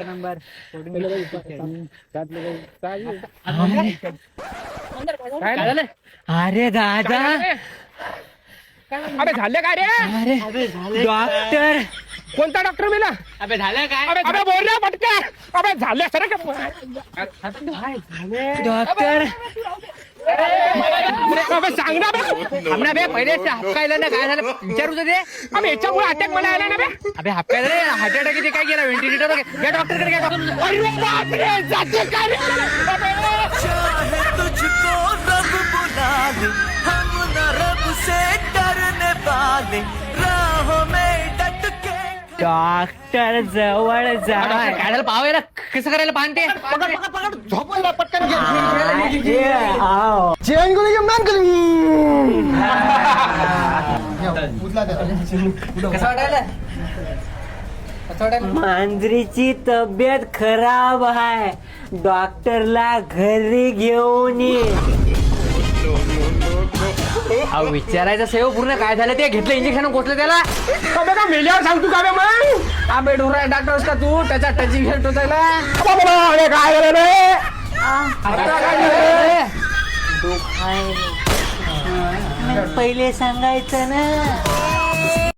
Number अरे दादा अबे झालं काय रे? अरे डॉक्टर कोणता डॉक्टर मेला? अबे झालं काय अबे बोल रे पटका. अबे झालं सर डॉक्टर अबे सांग ना बे. हमना बे पहिले हापकायला ना काय झालं विचारू दे अबे याच्यामुळे अटॅक मला आला ना बे. अबे हापकायला रे हार्ट अटॅक किती काय केला व्हेंटिलेटर या डॉक्टर कडे काय अरे बापरे जाते काय रे? चाहे तुझको रब बुला ले हम न रब से डरने वाले राहों में डट के डॉक्टर जवळ जा काय झालं पाहायला कसं करायला पाहते झोपायला पटकन घे. कसं वाटायला मांजरीची तब्येत खराब आहे डॉक्टरला घरी घेऊन ये विचारायचं सेव पूर्ण काय झालं ते घेतलं इंजेक्शन कोसलं त्याला अबे का मेल्यावर सांगतो का बे मग? अबे डोरा डॉक्टर का तू त्याचा टचिंग घेतो त्याला अरे काय झालं रे? पहिले सांगायचं ना